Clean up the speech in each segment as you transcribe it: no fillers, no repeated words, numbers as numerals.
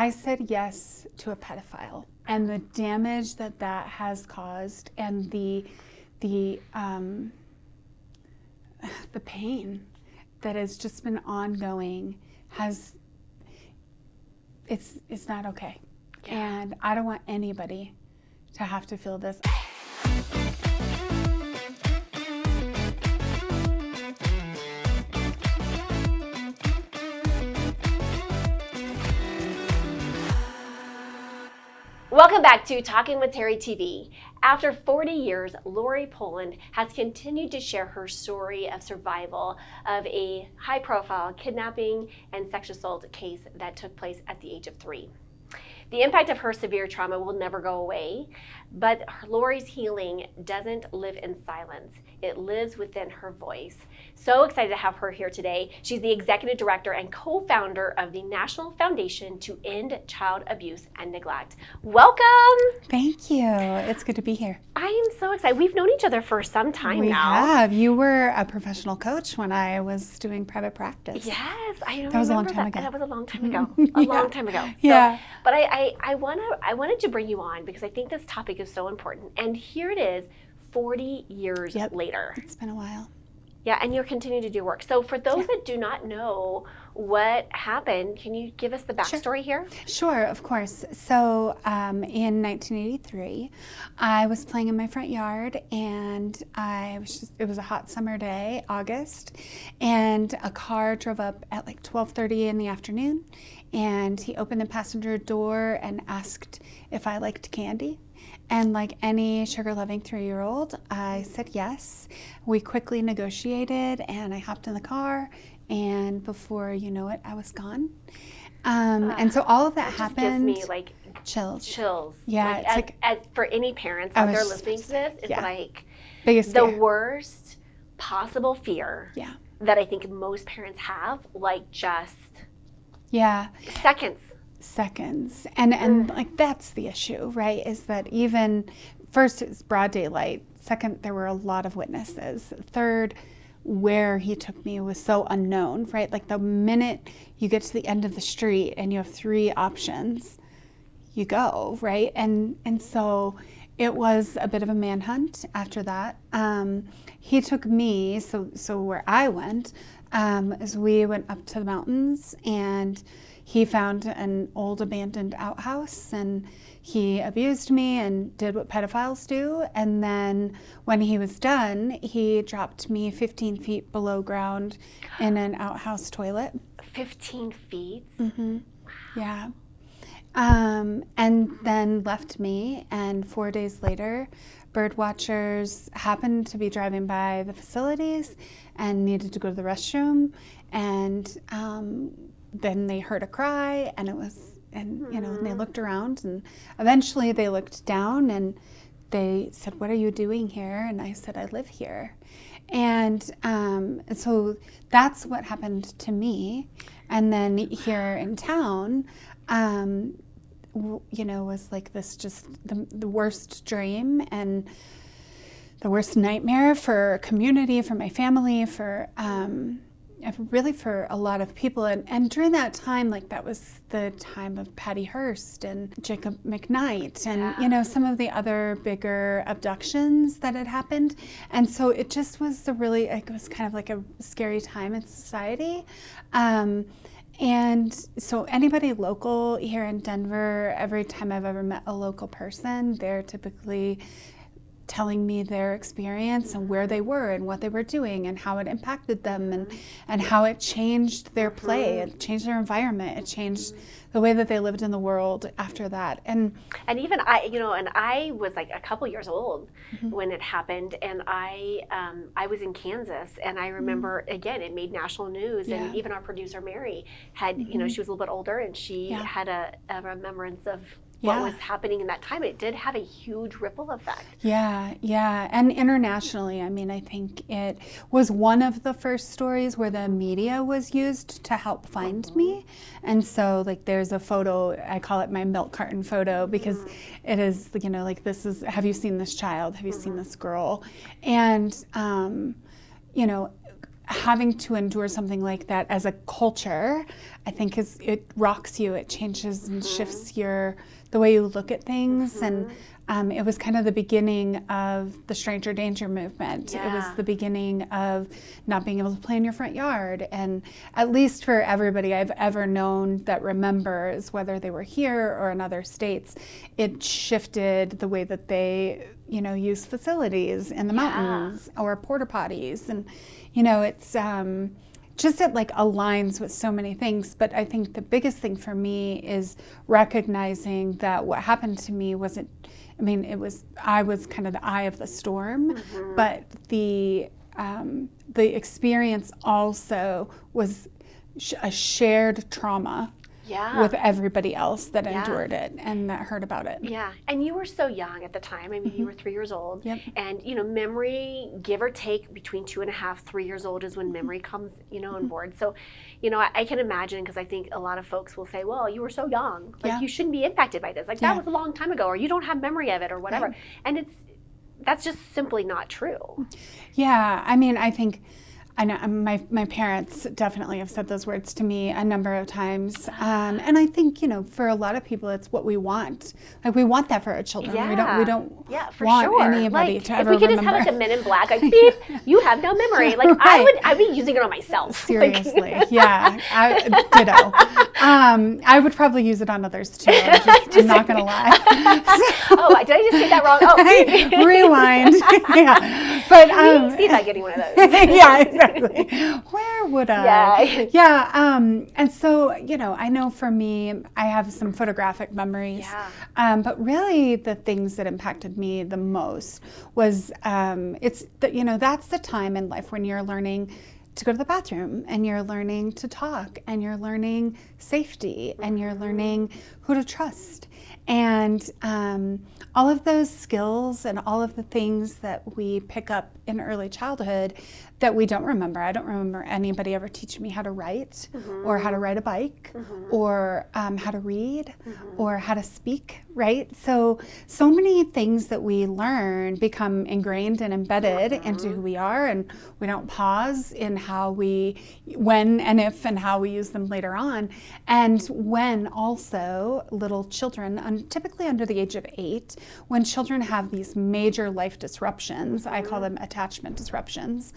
I said yes to a pedophile, and the damage that that has caused, and the pain that has just been ongoing it's not okay. Yeah. And I don't want anybody to have to feel this. Welcome back to Talking with Teri TV. After 40 years, Lori Poland has continued to share her story of survival of a high-profile kidnapping and sexual assault case that took place at the age of 3. The impact of her severe trauma will never go away, but Lori's healing doesn't live in silence. It lives within her voice. So excited to have her here today. She's the executive director and co-founder of the National Foundation to End Child Abuse and Neglect. Welcome. Thank you. It's good to be here. I am so excited. We've known each other for some time now. We have. You were a professional coach when I was doing private practice. Yes, I remember that was a long time ago. That was a long time ago. A long time ago. So, yeah. But I wanted to bring you on because I think this topic is so important. And here it is, 40 years later. It's been a while. Yeah, and you're continuing to do work. So for those that do not know what happened, can you give us the backstory here? Sure, of course. So in 1983, I was playing in my front yard, and it was a hot summer day, August, and a car drove up at like 12:30 in the afternoon, and he opened the passenger door and asked if I liked candy. And like any sugar-loving 3-year-old, I said yes. We quickly negotiated, and I hopped in the car, and before you know it, I was gone. And so all of that happened. Gives me like chills. Chills. Yeah. Like, as for any parents out there listening to this, it's like biggest the fear. Worst possible fear that I think most parents have, like just seconds. And like that's the issue, right? Is that even first it's broad daylight. Second, there were a lot of witnesses. Third, where he took me was so unknown, right? Like the minute you get to the end of the street and you have 3 options, you go, right? And so it was a bit of a manhunt after that. He took me, so where I went, is we went up to the mountains, and he found an old abandoned outhouse, and he abused me and did what pedophiles do. And then when he was done, he dropped me 15 feet below ground in an outhouse toilet. 15 feet? Mm-hmm. Yeah. And then left me, and 4 days later, birdwatchers happened to be driving by the facilities and needed to go to the restroom, and then they heard a cry, and and they looked around, and eventually they looked down and they said, "What are you doing here?" And I said, "I live here." And so that's what happened to me. And then here in town, was like this just the worst dream and the worst nightmare for community, for my family, for really for a lot of people. And during that time, like that was the time of Patty Hearst and Jacob McKnight and, some of the other bigger abductions that had happened. And so it just was it was kind of like a scary time in society. And so anybody local here in Denver, every time I've ever met a local person, they're typically telling me their experience and where they were and what they were doing and how it impacted them and how it changed their play, it changed their environment, it changed the way that they lived in the world after that. And even I was like a couple years old when it happened, and I was in Kansas, and I remember again it made national news, and even our producer Mary had she was a little bit older, and she had a remembrance of what was happening in that time. It did have a huge ripple effect. Yeah. And internationally, I think it was one of the first stories where the media was used to help find me. And so like there's a photo, I call it my milk carton photo, because it is, like this is, have you seen this child? Have you seen this girl? And, having to endure something like that as a culture, I think it rocks you. It changes and shifts the way you look at things. And it was kind of the beginning of the stranger danger movement. Yeah. It was the beginning of not being able to play in your front yard. And at least for everybody I've ever known that remembers, whether they were here or in other states, it shifted the way that they, use facilities in the mountains or porta potties. And, it's just it aligns with so many things. But I think the biggest thing for me is recognizing that what happened to me wasn't, I was kind of the eye of the storm, but the experience also was a shared trauma with everybody else that endured it and that heard about it. Yeah, and you were so young at the time. You were 3 years old. Yep. And, memory, give or take, between 2.5, 3 years old is when memory comes, on board. So, I can imagine, because I think a lot of folks will say, well, you were so young. You shouldn't be impacted by this. That was a long time ago, or you don't have memory of it, or whatever. Right. And that's just simply not true. Yeah, I think... I know my parents definitely have said those words to me a number of times. And I think, for a lot of people, it's what we want. We want that for our children. Yeah. We don't for want sure. anybody to ever remember. If we could remember. just have a Men in Black, beep, you have no memory. Right. I'd be using it on myself. Seriously. Yeah. Ditto. I would probably use it on others too. I'm not going to lie. Oh, did I just say that wrong? Oh, rewind. Yeah. But see about getting one of those. Yeah, exactly. Where would I? Yeah. And so, I know for me, I have some photographic memories. Yeah. But really the things that impacted me the most was, that's the time in life when you're learning to go to the bathroom, and you're learning to talk, and you're learning safety, and you're learning who to trust. And all of those skills and all of the things that we pick up in early childhood that we don't remember. I don't remember anybody ever teaching me how to write or how to ride a bike or how to read or how to speak, right? So many things that we learn become ingrained and embedded into who we are, and we don't pause in when and if and how we use them later on. And when also little children, typically under the age of 8, when children have these major life disruptions, I call them attachment disruptions,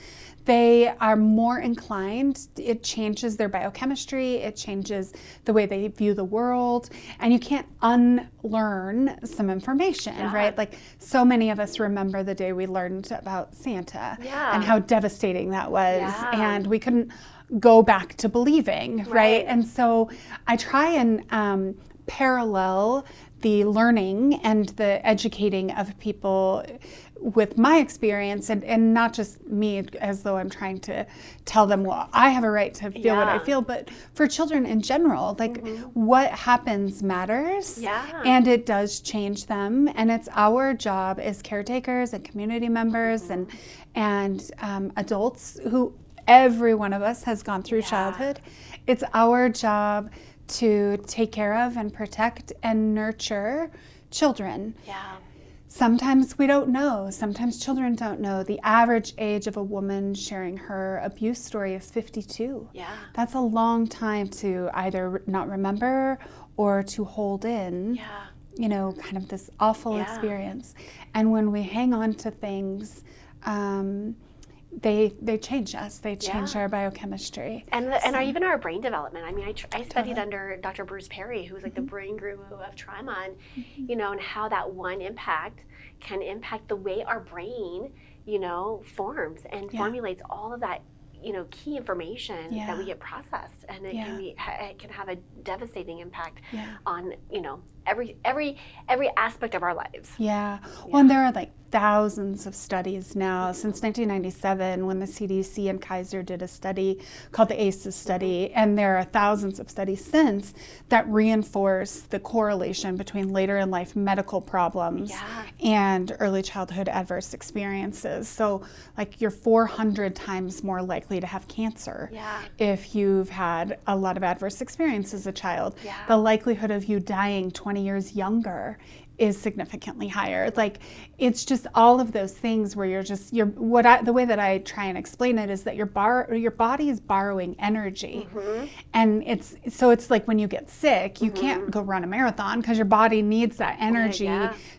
they are more inclined, it changes their biochemistry, it changes the way they view the world, and you can't unlearn some information, right? So many of us remember the day we learned about Santa and how devastating that was, and we couldn't go back to believing, right? And so I try and parallel the learning and the educating of people with my experience, and not just me as though I'm trying to tell them, well, I have a right to feel what I feel, but for children in general, what happens matters, and it does change them, and it's our job as caretakers and community members and adults who every one of us has gone through childhood. It's our job to take care of and protect and nurture children. Sometimes we don't know. Sometimes children don't know. The average age of a woman sharing her abuse story is 52. That's a long time to either not remember or to hold in, kind of this awful experience. And when we hang on to things, they change us. They change our biochemistry. And even our brain development. I studied under Dr. Bruce Perry, who was the brain guru of trauma, and and how that one impact can impact the way our brain, forms and formulates all of that, key information that we get processed, and it can have a devastating impact on, every aspect of our lives. Well, and there are thousands of studies now since 1997, when the CDC and Kaiser did a study called the ACEs study, and there are thousands of studies since that reinforce the correlation between later in life medical problems and early childhood adverse experiences. So you're 400 times more likely to have cancer if you've had a lot of adverse experience as a child. The likelihood of you dying 20 years younger is significantly higher. Like, it's just all of those things where the way that I try and explain it is that your body is borrowing energy. And it's like when you get sick, you can't go run a marathon because your body needs that energy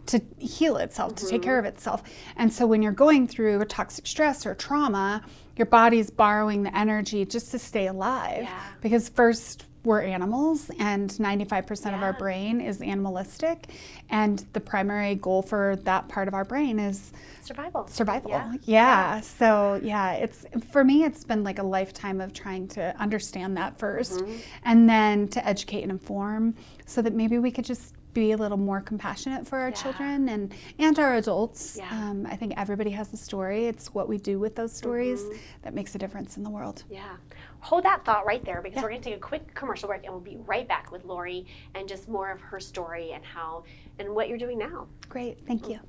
to heal itself, to take care of itself. And so when you're going through a toxic stress or trauma, your body's borrowing the energy just to stay alive. Because first, we're animals, and 95% of our brain is animalistic, and the primary goal for that part of our brain is survival. So it's, for me, it's been like a lifetime of trying to understand that first, and then to educate and inform, so that maybe we could just be a little more compassionate for our children and our adults. I think everybody has a story. It's what we do with those stories that makes a difference in the world. Hold that thought right there, because we're going to take a quick commercial break, and we'll be right back with Lori and just more of her story and what you're doing now. Great, thank you.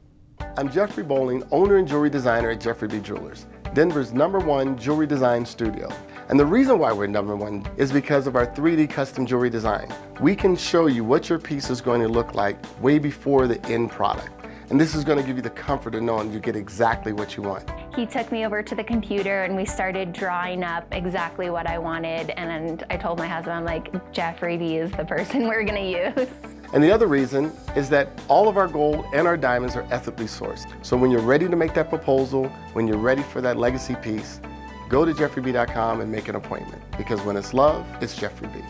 I'm Jeffrey Bowling, owner and jewelry designer at Jeffrey B. Jewelers, Denver's #1 jewelry design studio. And the reason why we're #1 is because of our 3D custom jewelry design. We can show you what your piece is going to look like way before the end product. And this is going to give you the comfort of knowing you get exactly what you want. He took me over to the computer and we started drawing up exactly what I wanted. And I told my husband, I'm like, Jeffrey B is the person we're going to use. And the other reason is that all of our gold and our diamonds are ethically sourced. So when you're ready to make that proposal, when you're ready for that legacy piece, go to jeffreyb.com and make an appointment. Because when it's love, it's Jeffrey B.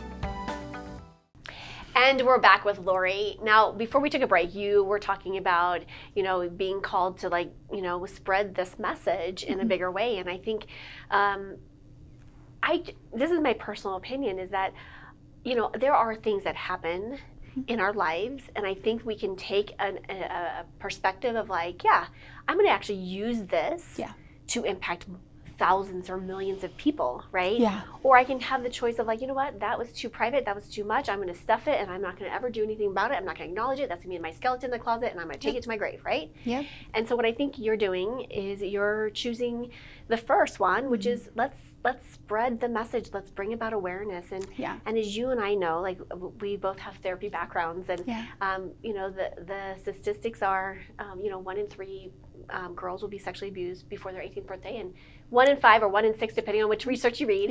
And we're back with Lori. Now, before we took a break, you were talking about, being called to spread this message in a bigger way. And I think this is my personal opinion, is that, there are things that happen in our lives, and I think we can take a perspective of I'm going to actually use this to impact thousands or millions of people, right? Or I can have the choice of that was too private, that was too much, I'm going to stuff it and I'm not going to ever do anything about it, I'm not going to acknowledge it, that's going to be my skeleton in the closet and I'm going to take it to my grave, right? And so what I think you're doing is you're choosing the first one, which is let's spread the message, let's bring about awareness. And as you and I know, we both have therapy backgrounds, and the statistics are 1 in 3 girls will be sexually abused before their 18th birthday, and 1 in 5 or 1 in 6, depending on which research you read,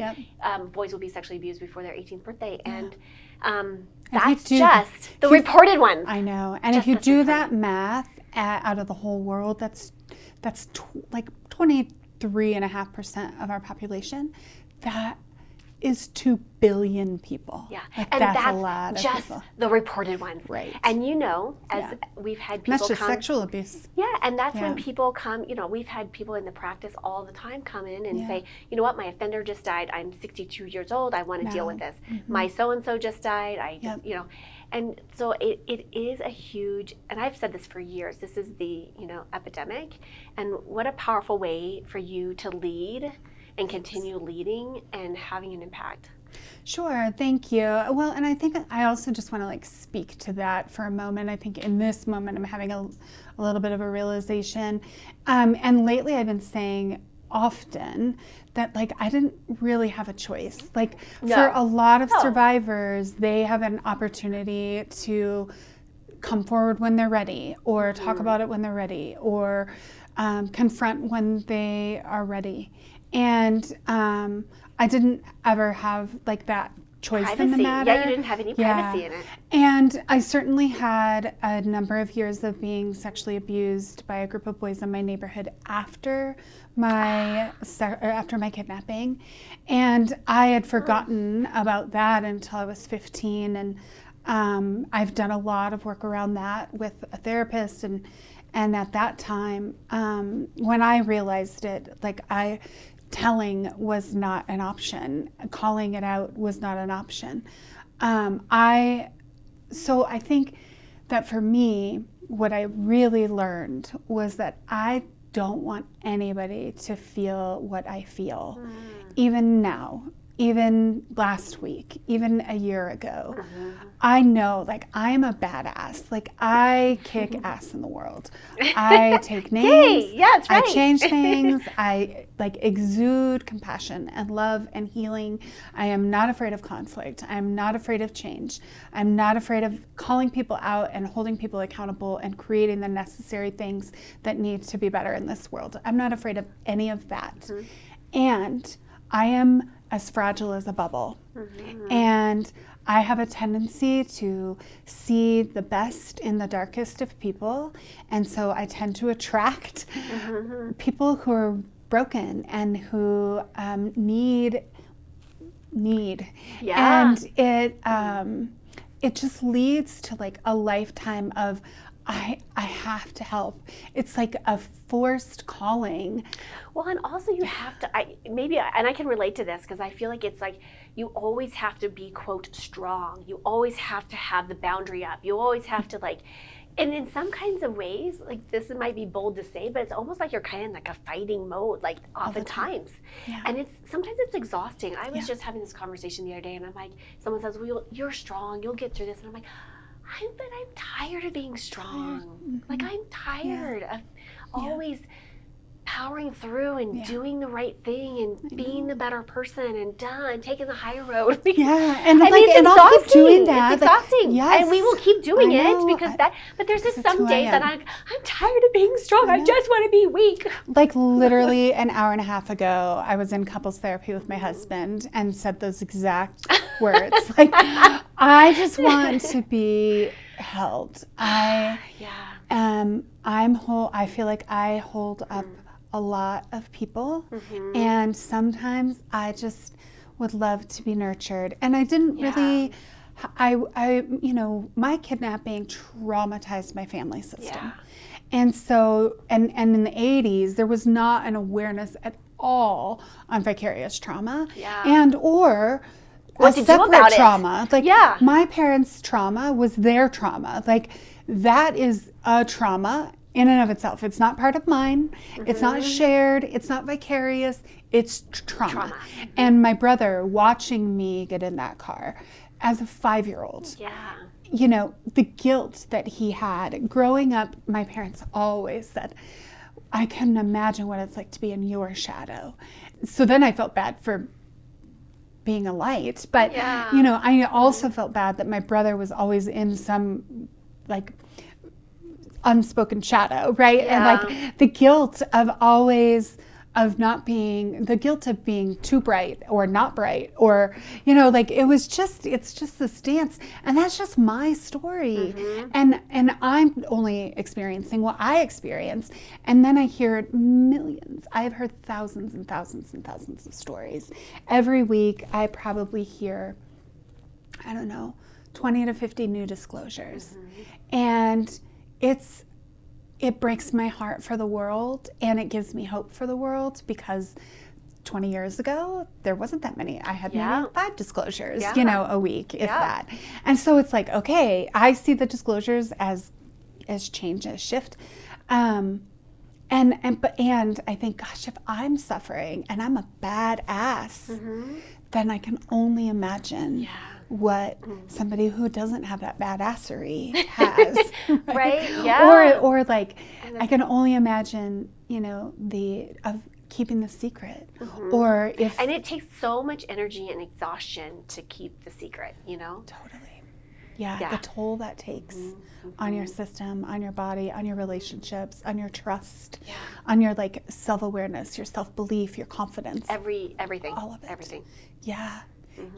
boys will be sexually abused before their 18th birthday. And that's just the reported ones. I know. And if you do that math out of the whole world, that's 23.5% of our population. That is 2 billion people. And that's a lot of just people. The reported ones. Right. And as we've had people and that's just come, sexual abuse. And that's when people come, we've had people in the practice all the time come in and say, you know what, my offender just died, I'm 62 years old, I want to deal with this. My so-and-so just died, and so it is a huge, and I've said this for years, this is the, epidemic, and what a powerful way for you to lead and continue leading and having an impact. Sure, thank you. Well, and I think I also just want to speak to that for a moment. I think in this moment I'm having a little bit of a realization. And lately I've been saying often that I didn't really have a choice. For a lot of survivors, they have an opportunity to come forward when they're ready, or talk about it when they're ready, or confront when they are ready. And I didn't ever have that choice privacy. In the matter. You didn't have any privacy in it. And I certainly had a number of years of being sexually abused by a group of boys in my neighborhood after my kidnapping. And I had forgotten about that until I was 15. And I've done a lot of work around that with a therapist. And at that time, when I realized it, telling was not an option. Calling it out was not an option. So I think that for me, what I really learned was that I don't want anybody to feel what I feel, even now, even last week, even a year ago. I know, I'm a badass. I kick ass in the world. I take names. Yay! Yeah, that's right. I change things. I exude compassion and love and healing. I am not afraid of conflict. I am not afraid of change. I'm not afraid of calling people out and holding people accountable and creating the necessary things that need to be better in this world. I'm not afraid of any of that. And I am as fragile as a bubble. And I have a tendency to see the best in the darkest of people. And so I tend to attract people who are broken and who need. Yeah. And it just leads to like a lifetime of I have to help. It's like a forced calling. Well, and also you have to, and I can relate to this because I feel like it's like you always have to be, quote, strong. You always have to have the boundary up. You always have to like, and in some kinds of ways, like this might be bold to say, but it's almost like you're kind of in like a fighting mode, like oftentimes. And sometimes it's exhausting. I was just having this conversation the other day and I'm like, someone says, well, you're strong, you'll get through this. And I'm like, but I'm tired of being strong. Like I'm tired of always powering through and doing the right thing and being the better person and taking the higher road. And like, it's and I'll keep doing that. It's exhausting. Yes, and we will keep doing it because but there's just some days that I'm tired of being strong. I just want to be weak. Like literally an hour and a half ago, I was in couples therapy with my husband and said those exact words. Like, I just want to be held. I feel like I hold up a lot of people, and sometimes I just would love to be nurtured. And I didn't really, my kidnapping traumatized my family system. And so, and in the 80s, there was not an awareness at all on vicarious trauma and or what a to do about trauma. It. Like my parents' trauma was their trauma. Like that is a trauma in and of itself. It's not part of mine. It's not shared. It's not vicarious. It's trauma. And my brother watching me get in that car as a 5-year-old. You know, the guilt that he had growing up, my parents always said, I couldn't imagine what it's like to be in your shadow. So then I felt bad for being a light. But, you know, I also felt bad that my brother was always in some like unspoken shadow, right? And like the guilt of always of being too bright or not bright, or you know, like it's just this dance, and that's just my story. And I'm only experiencing what I experienced, and then I hear millions. I've heard thousands and thousands and thousands of stories every week. I probably hear, I don't know, 20 to 50 new disclosures, and it breaks my heart for the world, and it gives me hope for the world, because 20 years ago, there wasn't that many. I had maybe 5 disclosures, you know, a week, if that. And so it's like, okay, I see the disclosures as change, as shift. And I think, gosh, if I'm suffering and I'm a badass, then I can only imagine what somebody who doesn't have that badassery has, right? Yeah. Or like, I can only imagine, you know, of keeping the secret, or if. And it takes so much energy and exhaustion to keep the secret, you know? Totally. Yeah. The toll that takes on your system, on your body, on your relationships, on your trust, on your like self-awareness, your self-belief, your confidence. Everything. All of it. Everything. Yeah.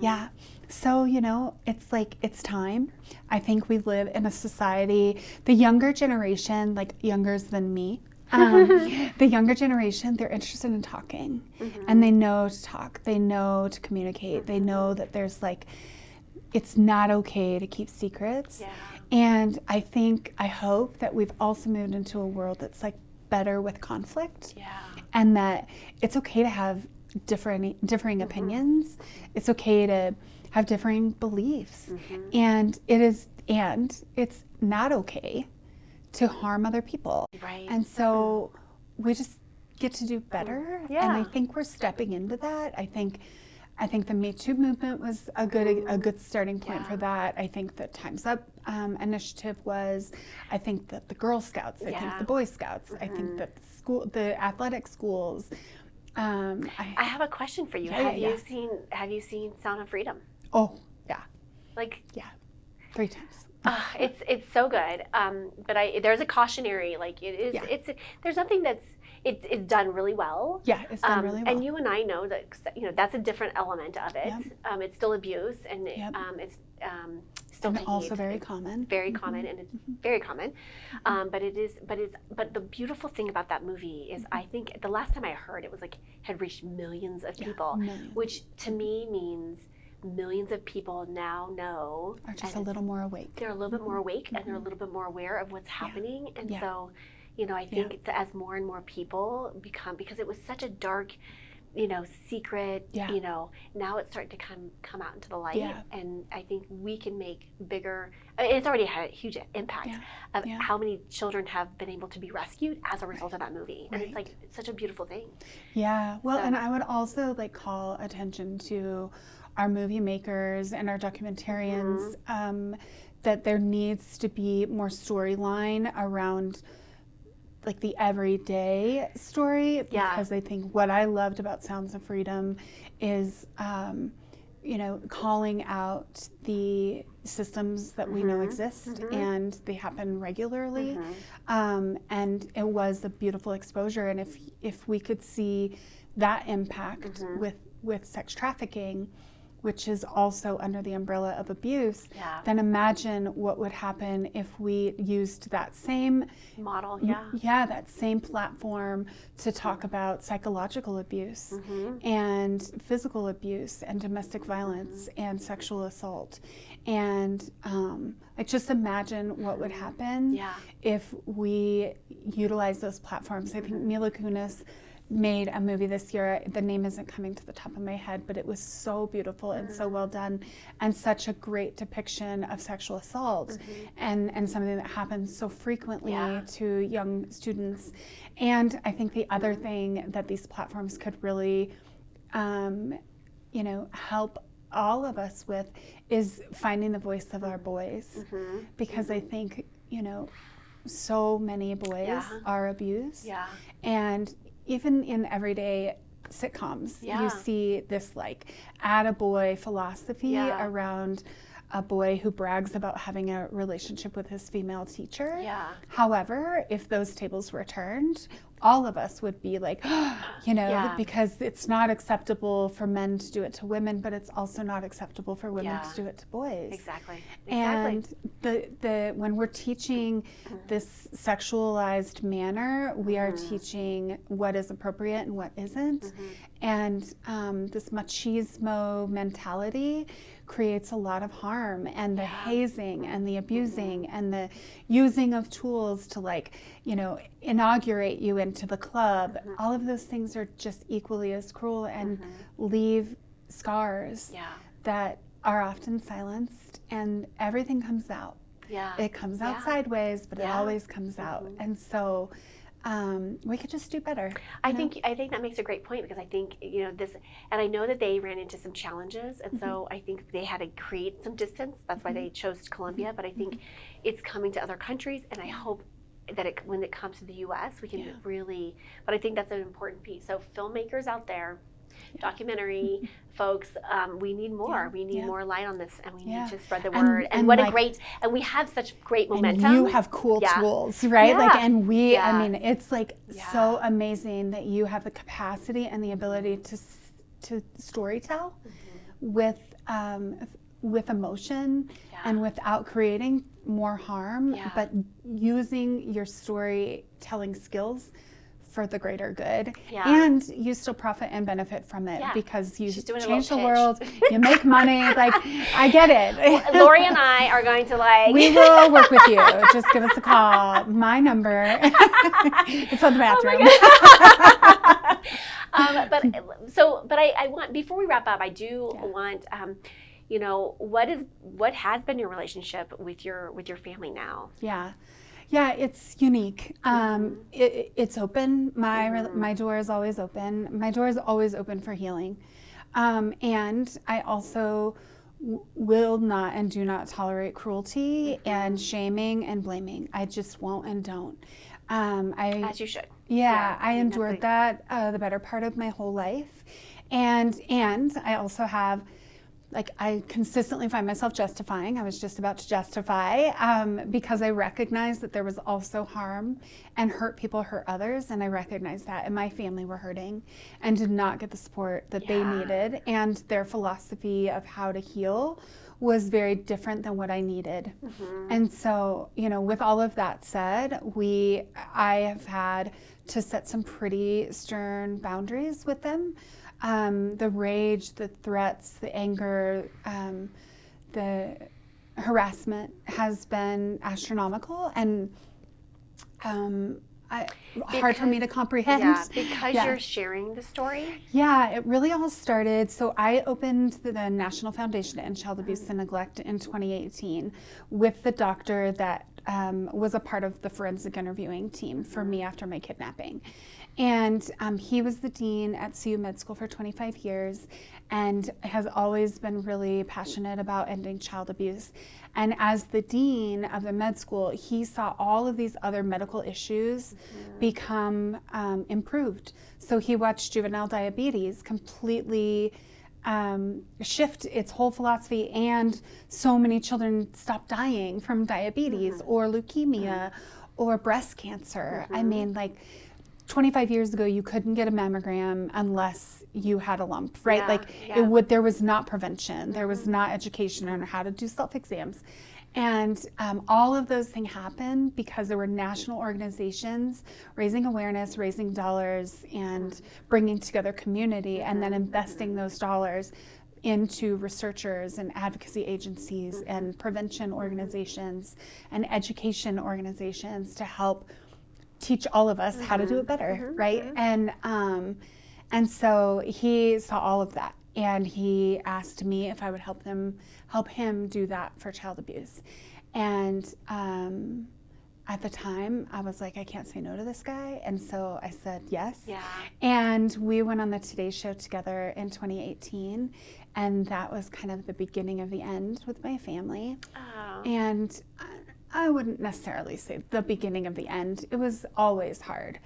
Yeah. So, you know, it's like, it's time. I think we live in a society, the younger generation, like younger than me, the younger generation, they're interested in talking, and they know to talk. They know to communicate. They know that there's like, it's not okay to keep secrets. And I hope that we've also moved into a world that's like better with conflict, and that it's okay to have differing opinions. It's okay to have differing beliefs, and it's not okay to harm other people. Right. And so we just get to do better. And I think we're stepping into that. I think the Me Too movement was a good starting point for that. I think the Time's Up initiative was. I think that the Girl Scouts. I think the Boy Scouts. I think that the athletic schools. I have a question for you. Have you seen Sound of Freedom? Oh, yeah. Like, 3 times. It's so good. But there's a cautionary, like it is. Yeah. There's nothing it's done really well. Yeah, it's done really well. And you and I know that that's a different element of it. Yep. It's still abuse, and it's still and taking also it. very common. Very common, and it's very common. But the beautiful thing about that movie is, I think the last time I heard it was like had reached millions of people, which to me means millions of people now know are just a little more awake. They're a little bit more awake, and they're a little bit more aware of what's happening. And so, I think that as more and more people become, because it was such a dark, secret, now it's starting to come out into the light. And I think we can make bigger, it's already had a huge impact of how many children have been able to be rescued as a result of that movie. And it's such a beautiful thing. Yeah, well, and I would also call attention to our movie makers and our documentarians, that there needs to be more storyline around the everyday story, because I think what I loved about Sounds of Freedom is calling out the systems that we know exist, and they happen regularly, and it was a beautiful exposure. And if we could see that impact with sex trafficking, which is also under the umbrella of abuse, then imagine what would happen if we used that same model, that same platform to talk about psychological abuse and physical abuse and domestic violence and sexual assault. And just imagine what would happen if we utilize those platforms. I think Mila Kunis made a movie this year. The name isn't coming to the top of my head, but it was so beautiful and so well done, and such a great depiction of sexual assault and something that happens so frequently to young students. And I think the other thing that these platforms could really help all of us with is finding the voice of our boys, because I think so many boys are abused, and even in everyday sitcoms, you see this attaboy philosophy around a boy who brags about having a relationship with his female teacher. However, if those tables were turned, all of us would be because it's not acceptable for men to do it to women, but it's also not acceptable for women to do it to boys. Exactly. And when we're teaching this sexualized manner, we are teaching what is appropriate and what isn't. And this machismo mentality creates a lot of harm, and the hazing and the abusing and the using of tools to inaugurate you into the club. All of those things are just equally as cruel and leave scars that are often silenced, and everything comes out. It comes out sideways, but it always comes out. And so we could just do better. I think that makes a great point, because I think this, and I know that they ran into some challenges, and so I think they had to create some distance. That's why they chose Colombia. But I think it's coming to other countries, and I hope that when it comes to the U.S., we can really. But I think that's an important piece. So filmmakers out there, documentary folks, we need more. We need more light on this, and we need to spread the word. And what a great, and we have such great momentum. And you have cool tools, right? And we, I mean, it's so amazing that you have the capacity and the ability to storytell with emotion and without creating more harm, but using your storytelling skills for the greater good, and you still profit and benefit from it because you change the world, you make money. I get it. Lori and I are going to we will work with you. Just give us a call. My number. It's on the bathroom. But I want, before we wrap up, I do want, what has been your relationship with your family now? Yeah, it's unique. It's open. My door is always open. My door is always open for healing. And I also will not and do not tolerate cruelty and shaming and blaming. I just won't and don't. As you should. Yeah, I endured that the better part of my whole life. And I also have like I consistently find myself justifying. I was just about to justify because I recognized that there was also harm and hurt people hurt others. And I recognized that, and my family were hurting and did not get the support that they needed. And their philosophy of how to heal was very different than what I needed. And so, you know, with all of that said, I have had to set some pretty stern boundaries with them. The rage, the threats, the anger, the harassment has been astronomical and hard for me to comprehend. Yeah, because you're sharing the story? Yeah, it really all started. So I opened the National Foundation to End Child Abuse and Neglect in 2018 with the doctor that was a part of the forensic interviewing team for me after my kidnapping. And he was the dean at CU Med School for 25 years and has always been really passionate about ending child abuse. And as the dean of the med school, he saw all of these other medical issues become improved. So he watched juvenile diabetes completely shift its whole philosophy, and so many children stop dying from diabetes or leukemia or breast cancer. I mean, like 25 years ago, you couldn't get a mammogram unless you had a lump, right? There was not prevention. There was not education on how to do self-exams. And all of those things happened because there were national organizations raising awareness, raising dollars, and bringing together community, and then investing those dollars into researchers and advocacy agencies and prevention organizations and education organizations to help teach all of us how to do it better, right? And so he saw all of that, and he asked me if I would help him do that for child abuse. And at the time, I was like, I can't say no to this guy, and so I said yes. Yeah. And we went on the Today Show together in 2018, and that was kind of the beginning of the end with my family. Oh. And I wouldn't necessarily say the beginning of the end. It was always hard,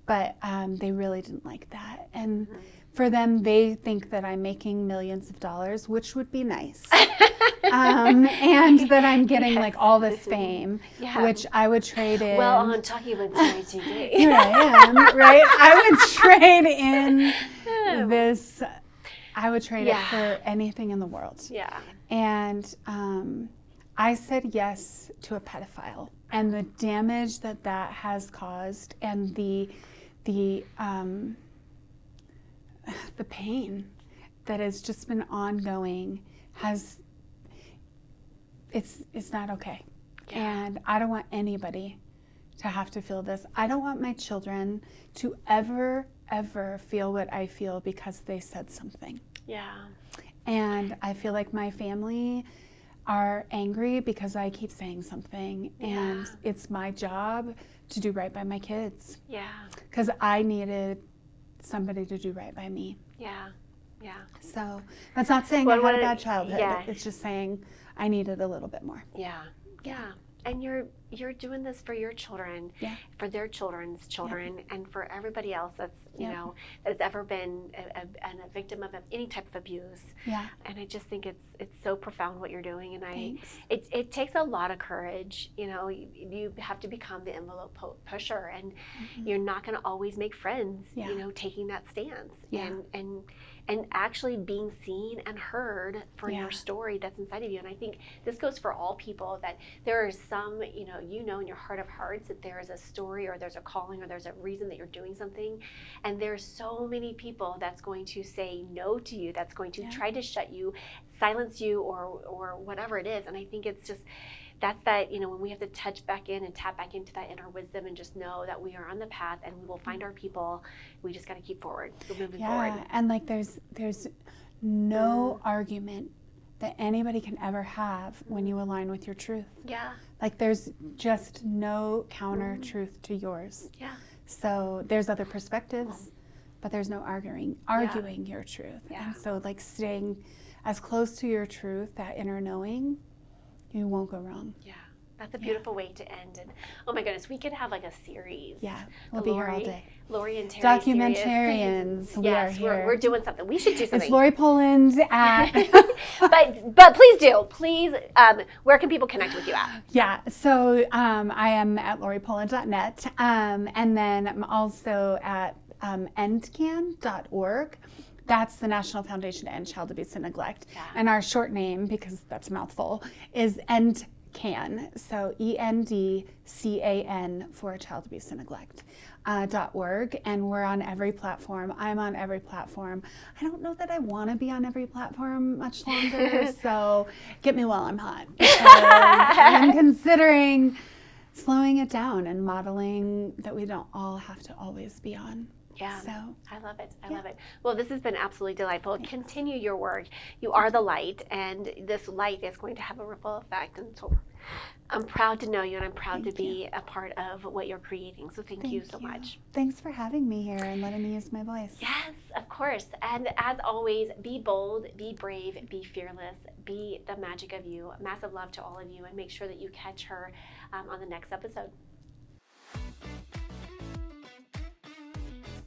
but they really didn't like that. And for them, they think that I'm making millions of dollars, which would be nice. And that I'm getting like all this fame, which I would trade in. Well, on talking about Teri TV. Here I am, right? I would trade in this. I would trade it for anything in the world. Yeah. And I said yes to a pedophile, and the damage that has caused, and the pain that has just been ongoing it's not okay. Yeah. And I don't want anybody to have to feel this. I don't want my children to ever feel what I feel because they said something. Yeah. And I feel like my family are angry because I keep saying something, and it's my job to do right by my kids. Yeah. Because I needed somebody to do right by me. Yeah. Yeah. So that's not saying I had a bad childhood. Yeah. It's just saying I needed a little bit more. Yeah. Yeah. And you're doing this for your children, for their children's children, and for everybody else that's you know that's ever been a victim of any type of abuse. Yeah. And I just think it's so profound what you're doing, and it takes a lot of courage. You know, you have to become the envelope pusher, and you're not going to always make friends. Yeah. You know, taking that stance and actually being seen and heard for your story that's inside of you. And I think this goes for all people, that there are some, you know in your heart of hearts that there is a story, or there's a calling, or there's a reason that you're doing something. And there's so many people that's going to say no to you, that's going to try to shut you, silence you, or whatever it is. And I think it's just, that's that, when we have to touch back in and tap back into that inner wisdom and just know that we are on the path and we will find our people. We just got to keep forward. We're moving forward. Yeah, and like there's no argument that anybody can ever have when you align with your truth. Yeah. Like there's just no counter truth to yours. Yeah. So there's other perspectives, but there's no arguing your truth. Yeah. And so like staying as close to your truth, that inner knowing, you won't go wrong. Yeah. That's a beautiful way to end. And oh my goodness, we could have like a series. Yeah, we'll be here all day. Lori and Teri Documentarians. series. We Yes, are here. we're doing something. We should do something. It's Lori Poland at. but please do. Please, where can people connect with you at? Yeah, so I am at loripoland.net, and then I'm also at endcan.org. That's the National Foundation to End Child Abuse and Neglect. Yeah. And our short name, because that's a mouthful, is EndCan. So ENDCAN for Child Abuse and Neglect. .org, and we're on every platform. I'm on every platform. I don't know that I want to be on every platform much longer, so get me while I'm hot. I'm considering slowing it down and modeling that we don't all have to always be on. Yeah, So, I love it. I love it. Well, this has been absolutely delightful. Continue your work. You are the light, and this light is going to have a ripple effect. And so I'm proud to know you, and I'm proud to be a part of what you're creating. So thank you so much. Thanks for having me here and letting me use my voice. Yes, of course. And as always, be bold, be brave, be fearless, be the magic of you. Massive love to all of you, and make sure that you catch her on the next episode.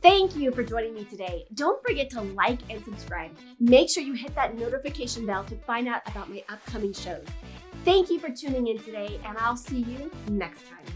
Thank you for joining me today. Don't forget to like and subscribe. Make sure you hit that notification bell to find out about my upcoming shows. Thank you for tuning in today, and I'll see you next time.